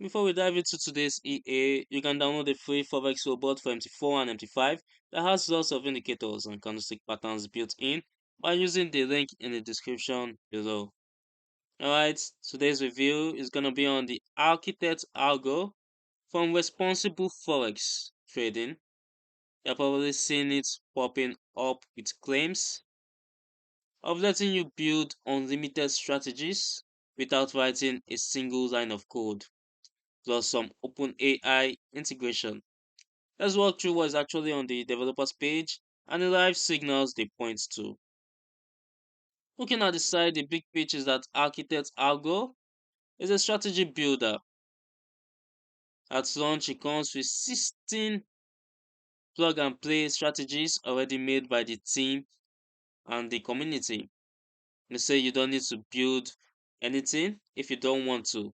Before we dive into today's EA, you can download the free Forex robot for MT4 and MT5 that has lots of indicators and candlestick patterns built in by using the link in the description below. Alright, today's review is going to be on the Architect Algo from Responsible Forex Trading. You're probably seen it popping up with claims of letting you build unlimited strategies without writing a single line of code, plus some OpenAI integration. Let's walk through what is actually on the developers page and the live signals they point to. Looking at the side, the big picture is that Architect Algo is a strategy builder. At launch, it comes with 16 plug and play strategies already made by the team and the community. They say you don't need to build anything if you don't want to.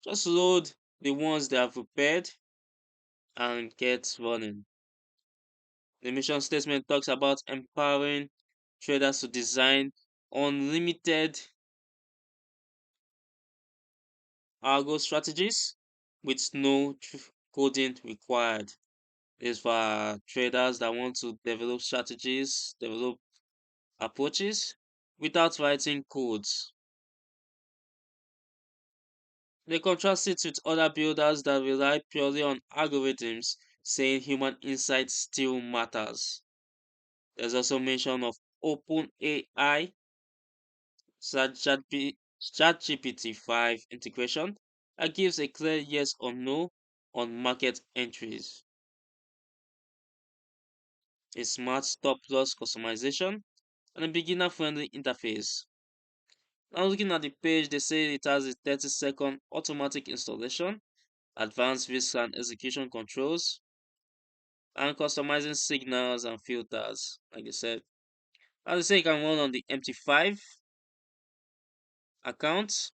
Just load the ones they have prepared and get running. The mission statement talks about empowering traders to design unlimited algo strategies with no coding required. This is for traders that want to develop strategies, develop approaches without writing codes. They contrast it with other builders that rely purely on algorithms, saying human insight still matters. There's also mention of OpenAI ChatGPT 5 integration that gives a clear yes or no on market entries. A smart stop loss customization and a beginner friendly interface. Now looking at the page, they say it has a 30-second automatic installation, advanced risk and execution controls, and customizing signals and filters, like I said. As they say, it can run on the MT5 account,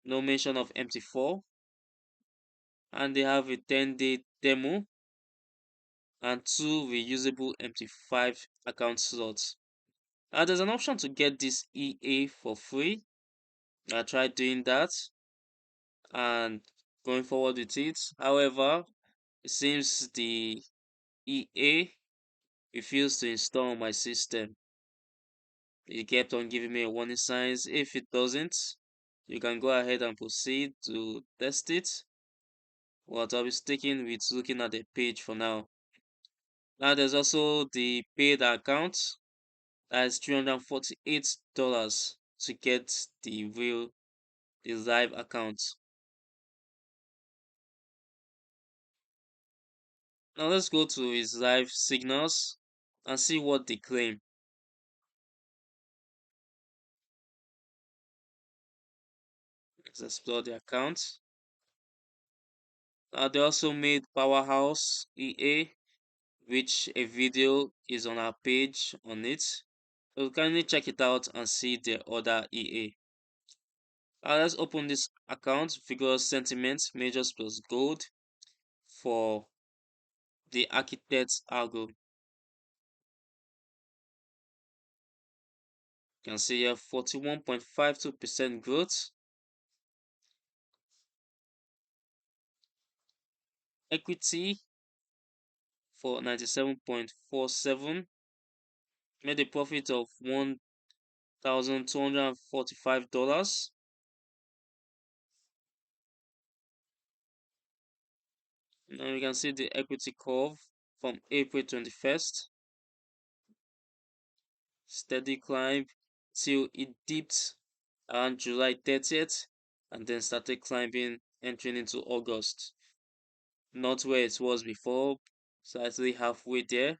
no mention of MT4, and they have a 10-day demo and two reusable MT5 account slots. There's an option to get this EA for free. I tried doing that and going forward with it. However, it seems the EA refused to install on my system. It kept on giving me a warning signs. If it doesn't, you can go ahead and proceed to test it. What I'll be sticking with looking at the page for now. Now there's also the paid account. That's $348 to get the live account. Now let's go to his live signals and see what they claim. Let's explore the account. They also made Powerhouse EA, which a video is on our page on it. So kindly check it out and see the other EA. Let's open this account, Vigorous Sentiment, Majors plus Gold for the Architect Algo. You can see here 41.52% growth. Equity for 97.47. Made a profit of $1,245. Now you can see the equity curve from April 21st. Steady climb till it dipped around July 30th and then started climbing entering into August. Not where it was before, slightly halfway there.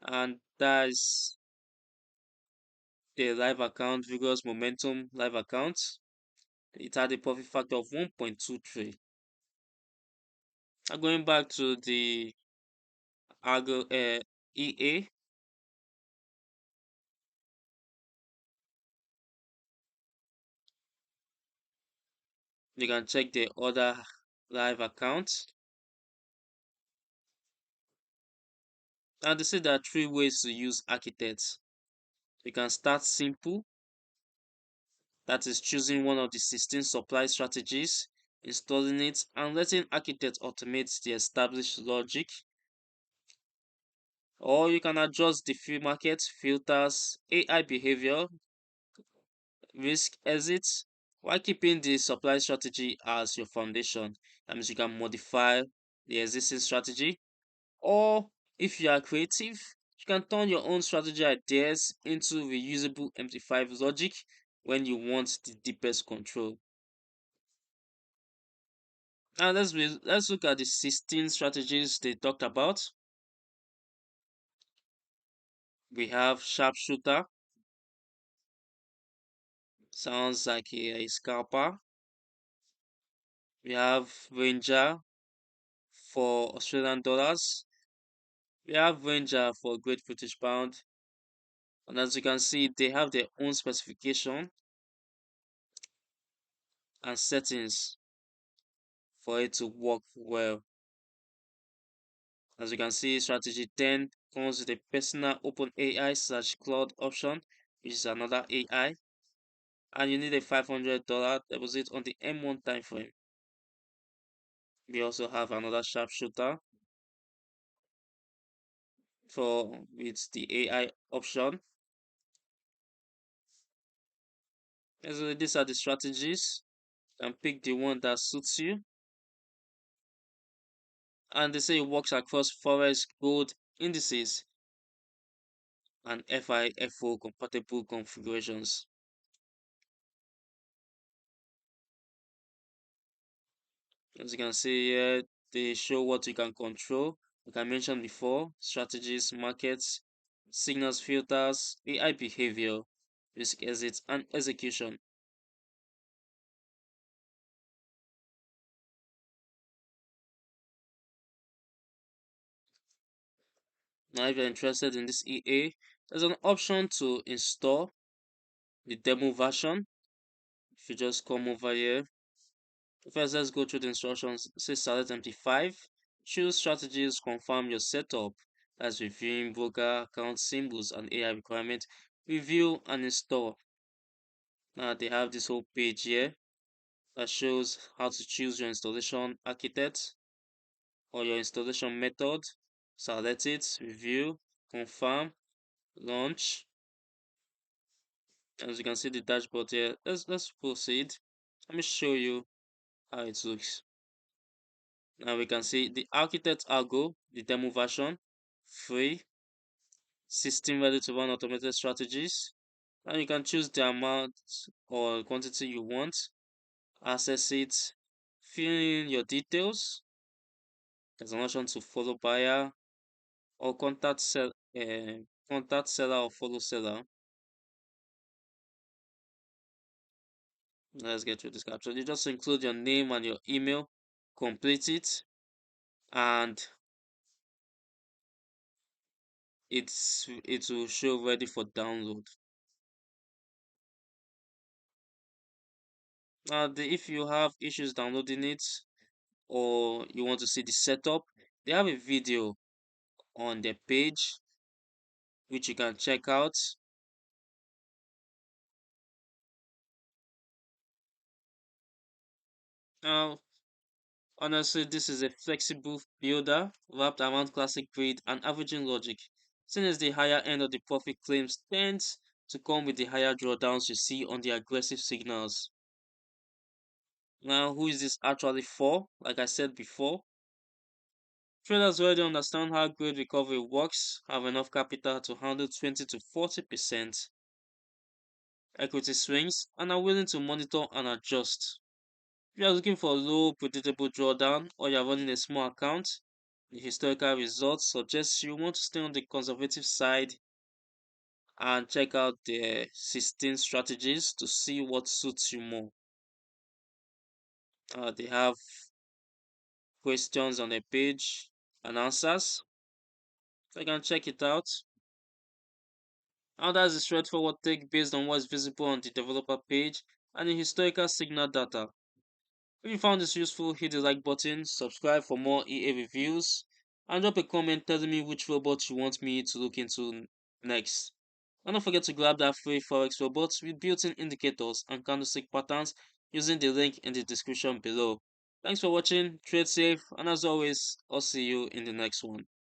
And that's the live account, Vigorous Momentum live account. It had a profit factor of 1.23. Now going back to the EA, you can check the other live accounts. Now they say there are three ways to use Architect. You can start simple, That is choosing one of the 16 supply strategies, installing it, and letting architects automate the established logic. Or you can adjust the free market, filters, AI behavior, risk exits, while keeping the supply strategy as your foundation. That means you can modify the existing strategy. Or if you are creative, you can turn your own strategy ideas into reusable MT5 logic when you want the deepest control. Now let's look at the 16 strategies they talked about. We have sharpshooter, sounds like a scalper. We have ranger for Australian dollars. We have ranger for Great British pound. And as you can see, they have their own specification and settings for it to work well. As you can see, strategy 10 comes with a personal OpenAI slash cloud option, which is another AI. And you need a $500 deposit on the M1 time frame. We also have another sharpshooter for with the AI option. And so these are the strategies. You can pick the one that suits you. And they say it works across forex, gold, indices, and FIFO compatible configurations. As you can see here, they show what you can control. Like I mentioned before, strategies, markets, signals filters, AI behavior, risk exits, and execution. Now, if you're interested in this EA, there's an option to install the demo version. If you just come over here, first let's go through the instructions. Say select MT5, choose strategies, confirm your setup. That's reviewing broker account symbols and AI requirement. Review and install. Now they have this whole page here that shows how to choose your installation architect or your installation method. Select it, review, confirm, launch. As you can see the dashboard here, let's proceed. Let me show you how it looks. Now we can see the Architect Algo, the demo version, free, 16 ready to run automated strategies. And you can choose the amount or quantity you want, access it, fill in your details. There's an option to follow buyer or contact seller or follow seller. Let's get through this caption. You just include your name and your email, complete it, and it will show ready for download. Now, if you have issues downloading it or you want to see the setup, they have a video on their page which you can check out. Now, honestly, this is a flexible builder wrapped around classic grid and averaging logic. Since the higher end of the profit claims tends to come with the higher drawdowns you see on the aggressive signals. Now, who is this actually for? Like I said before, traders already understand how grade recovery works, have enough capital to handle 20 to 40% equity swings, and are willing to monitor and adjust. If you are looking for a low predictable drawdown or you are running a small account, the historical results suggest you want to stay on the conservative side and check out the 16 strategies to see what suits you more. They have questions on the page and answers, so you can check it out. And that's a straightforward take based on what's visible on the developer page and the historical signal data. If you found this useful, hit the like button, subscribe for more EA reviews, and drop a comment telling me which robot you want me to look into next. And don't forget to grab that free Forex robot with built-in indicators and candlestick patterns using the link in the description below. Thanks for watching, trade safe, and as always, I'll see you in the next one.